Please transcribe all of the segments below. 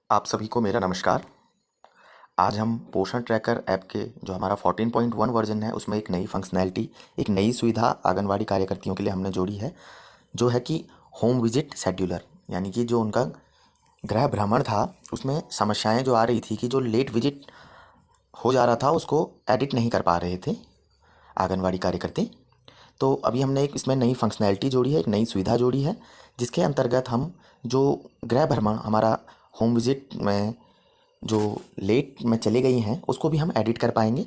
आप सभी को मेरा नमस्कार। आज हम पोषण ट्रैकर ऐप के जो हमारा 14.1 वर्जन है उसमें एक नई फंक्शनैलिटी, एक नई सुविधा आंगनवाड़ी कार्यकर्तियों के लिए हमने जोड़ी है, जो है कि होम विजिट शेड्यूलर। यानी कि जो उनका गृह भ्रमण था उसमें समस्याएं जो आ रही थी कि जो लेट विजिट हो जा रहा था उसको एडिट नहीं कर पा रहे थे आंगनवाड़ी कार्यकर्ती। तो अभी हमने एक इसमें नई फंक्शनैलिटी जोड़ी है, एक नई सुविधा जोड़ी है, जिसके अंतर्गत हम जो गृह भ्रमण हमारा होम विजिट में जो लेट में चली गई हैं उसको भी हम एडिट कर पाएंगे।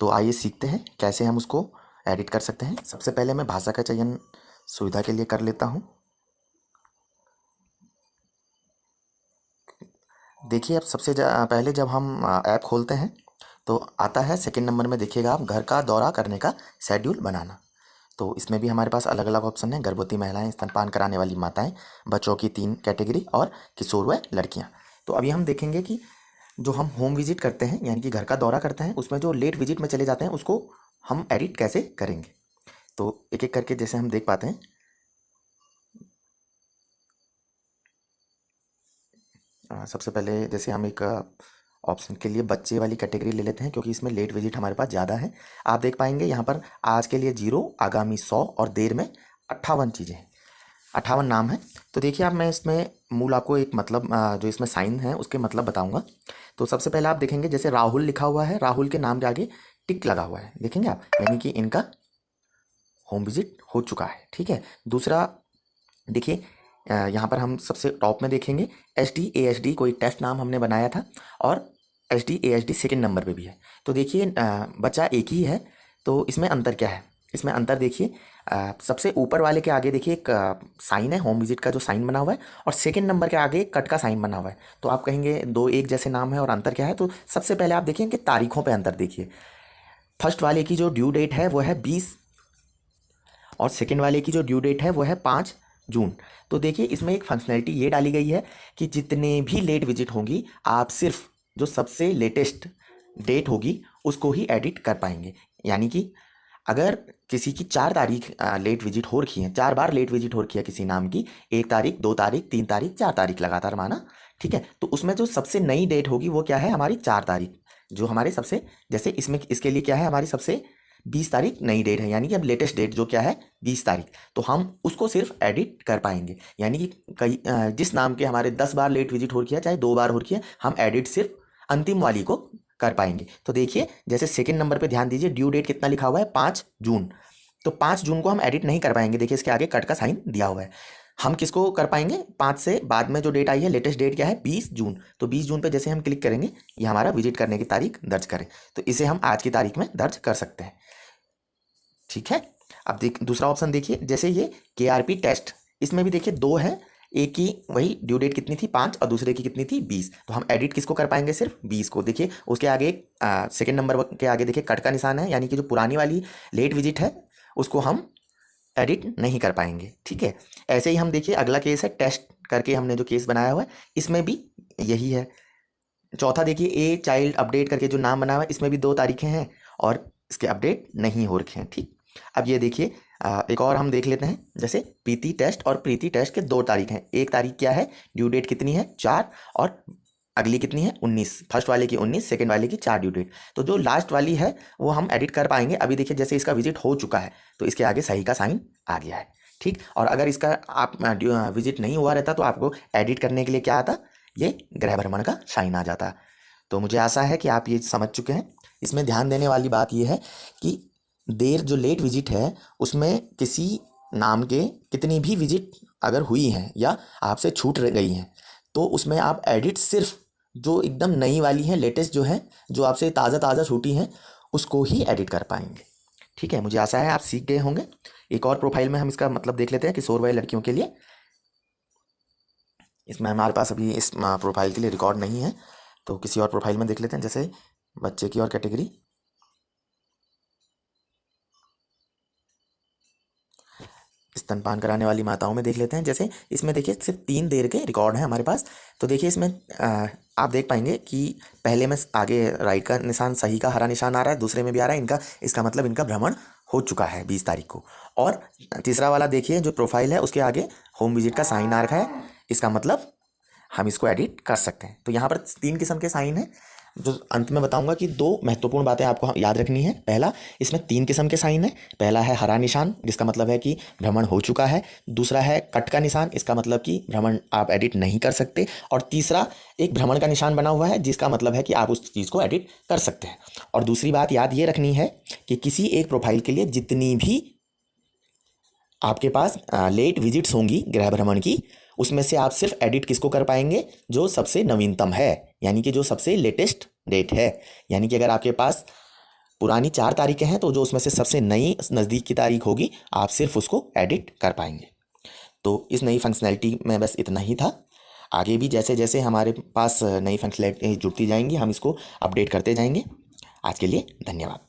तो आइए सीखते हैं कैसे हम उसको एडिट कर सकते हैं। सबसे पहले मैं भाषा का चयन सुविधा के लिए कर लेता हूँ। देखिए, अब पहले जब हम ऐप खोलते हैं तो आता है सेकंड नंबर में, देखिएगा आप, घर का दौरा करने का शेड्यूल बनाना। तो इसमें भी हमारे पास अलग अलग ऑप्शन है: गर्भवती महिलाएं, स्तनपान कराने वाली माताएं, बच्चों की 3 कैटेगरी और किशोर व लड़कियां। तो अभी हम देखेंगे कि जो हम होम विजिट करते हैं यानी कि घर का दौरा करते हैं उसमें जो लेट विजिट में चले जाते हैं उसको हम एडिट कैसे करेंगे। तो एक एक करके जैसे हम देख पाते हैं। सबसे पहले जैसे हम एक ऑप्शन के लिए बच्चे वाली कैटेगरी ले लेते हैं, क्योंकि इसमें लेट विजिट हमारे पास ज़्यादा है। आप देख पाएंगे यहाँ पर आज के लिए 0, आगामी 100 और देर में 58 चीज़ें हैं, 58 नाम है। तो देखिए, अब मैं इसमें मूल आपको एक मतलब जो इसमें साइन है उसके मतलब बताऊंगा। तो सबसे पहले आप देखेंगे जैसे राहुल लिखा हुआ है, राहुल के नाम के आगे टिक लगा हुआ है, देखेंगे आप, यानी कि इनका होम विजिट हो चुका है। ठीक है। दूसरा देखिए, यहाँ पर हम सबसे टॉप में देखेंगे SD AHD, कोई टेस्ट नाम हमने बनाया था, और SD AHD सेकेंड नंबर पे भी है। तो देखिए, बच्चा एक ही है, तो इसमें अंतर क्या है। इसमें अंतर देखिए, सबसे ऊपर वाले के आगे देखिए एक साइन है, होम विजिट का जो साइन बना हुआ है, और सेकेंड नंबर के आगे एक कट का साइन बना हुआ है। तो आप कहेंगे दो एक जैसे नाम है और अंतर क्या है। तो सबसे पहले आप देखिए कि तारीखों पे अंतर देखिए। फर्स्ट वाले की जो ड्यू डेट है वो है 20, और सेकेंड वाले की जो ड्यू डेट है वो है 5 जून। तो देखिए, इसमें एक फंक्शनैलिटी ये डाली गई है कि जितने भी लेट विजिट होंगी आप सिर्फ जो सबसे लेटेस्ट डेट होगी उसको ही एडिट कर पाएंगे। यानी कि अगर किसी की 4 तारीख लेट विजिट हो रखी है, 4 बार लेट विजिट हो रखी है किसी नाम की, 1 तारीख, 2 तारीख, 3 तारीख, 4 तारीख लगातार माना, ठीक है, तो उसमें जो सबसे नई डेट होगी वो क्या है, हमारी 4 तारीख। जो हमारे सबसे, जैसे इसमें इसके लिए क्या है, हमारी सबसे 20 तारीख नई डेट है, यानी कि अब लेटेस्ट डेट जो क्या है 20 तारीख। तो हम उसको सिर्फ एडिट कर पाएंगे। यानी कि जिस नाम के हमारे 10 बार लेट विजिट हो रखी है, चाहे 2 बार हो रखी है, हम एडिट सिर्फ अंतिम वाली को कर पाएंगे। तो देखिए, जैसे सेकंड नंबर पे ध्यान दीजिए, ड्यू डेट कितना लिखा हुआ है, 5 जून। तो 5 जून को हम एडिट नहीं कर पाएंगे, देखिए इसके आगे कट का साइन दिया हुआ है। हम किसको कर पाएंगे, 5 से बाद में जो डेट आई है, लेटेस्ट डेट क्या है, 20 जून। तो 20 जून पे जैसे हम क्लिक करेंगे, ये हमारा विजिट करने की तारीख दर्ज करें, तो इसे हम आज की तारीख में दर्ज कर सकते हैं। ठीक है। अब देख, दूसरा ऑप्शन देखिए, जैसे ये KRP टेस्ट, इसमें भी देखिए 2 है, एक की वही ड्यू डेट कितनी थी, 5, और दूसरे की कितनी थी, 20। तो हम एडिट किसको कर पाएंगे, सिर्फ 20 को। देखिए उसके आगे सेकेंड नंबर के आगे देखिए कट का निशान है, यानी कि जो पुरानी वाली लेट विजिट है उसको हम एडिट नहीं कर पाएंगे। ठीक है। ऐसे ही हम देखिए अगला केस है, टेस्ट करके हमने जो केस बनाया हुआ है, इसमें भी यही है। चौथा देखिए, ए चाइल्ड अपडेट करके जो नाम बना हुआ है, इसमें भी 2 तारीखें हैं और इसके अपडेट नहीं हो रखे हैं। ठीक। अब ये देखिए, एक और हम देख लेते हैं, जैसे प्रीति टेस्ट और प्रीति टेस्ट के 2 तारीख हैं। एक तारीख क्या है, ड्यू डेट कितनी है, 4, और अगली कितनी है, 19। फर्स्ट वाले की 19, सेकेंड वाले की 4 ड्यू डेट। तो जो लास्ट वाली है वो हम एडिट कर पाएंगे। अभी देखिए, जैसे इसका विजिट हो चुका है तो इसके आगे सही का साइन आ गया है। ठीक। और अगर इसका आप विजिट नहीं हुआ रहता तो आपको एडिट करने के लिए क्या आता, ये गृह भ्रमण का साइन आ जाता। तो मुझे आशा है कि आप ये समझ चुके हैं। इसमें ध्यान देने वाली बात यह है कि देर जो लेट विजिट है उसमें किसी नाम के कितनी भी विजिट अगर हुई हैं या आपसे छूट गई हैं, तो उसमें आप एडिट सिर्फ जो एकदम नई वाली हैं, लेटेस्ट जो है, जो आपसे ताज़ा ताज़ा छूटी हैं, उसको ही एडिट कर पाएंगे। ठीक है। मुझे आशा है आप सीख गए होंगे। एक और प्रोफाइल में हम इसका मतलब देख लेते हैं, किशोर वय लड़कियों के लिए। इसमें हमारे पास अभी इस प्रोफाइल के लिए रिकॉर्ड नहीं है, तो किसी और प्रोफाइल में देख लेते हैं, जैसे बच्चे की और कैटेगरी, स्तनपान कराने वाली माताओं में देख लेते हैं। जैसे इसमें देखिए सिर्फ 3 देर के रिकॉर्ड हैं हमारे पास। तो देखिए इसमें आप देख पाएंगे कि पहले में आगे राइट का निशान, सही का हरा निशान आ रहा है, दूसरे में भी आ रहा है इनका, इसका मतलब इनका भ्रमण हो चुका है 20 तारीख को। और तीसरा वाला देखिए जो प्रोफाइल है उसके आगे होम विजिट का साइन आ रखा है, इसका मतलब हम इसको एडिट कर सकते हैं। तो यहाँ पर 3 किस्म के साइन हैं, जो अंत में बताऊंगा कि 2 महत्वपूर्ण बातें आपको याद रखनी है। पहला, इसमें 3 किस्म के साइन है। पहला है हरा निशान, जिसका मतलब है कि भ्रमण हो चुका है। दूसरा है कट का निशान, इसका मतलब कि भ्रमण आप एडिट नहीं कर सकते। और तीसरा एक भ्रमण का निशान बना हुआ है, जिसका मतलब है कि आप उस चीज़ को एडिट कर सकते हैं। और दूसरी बात याद ये रखनी है कि किसी एक प्रोफाइल के लिए जितनी भी आपके पास लेट विजिट्स होंगी गृह भ्रमण की, उसमें से आप सिर्फ एडिट किसको कर पाएंगे, जो सबसे नवीनतम है, यानी कि जो सबसे लेटेस्ट डेट है। यानी कि अगर आपके पास पुरानी 4 तारीखें हैं, तो जो उसमें से सबसे नई नज़दीक की तारीख होगी, आप सिर्फ उसको एडिट कर पाएंगे। तो इस नई फंक्शनैलिटी में बस इतना ही था। आगे भी जैसे जैसे हमारे पास नई फंक्शनैलिटी जुड़ती जाएंगी, हम इसको अपडेट करते जाएंगे। आज के लिए धन्यवाद।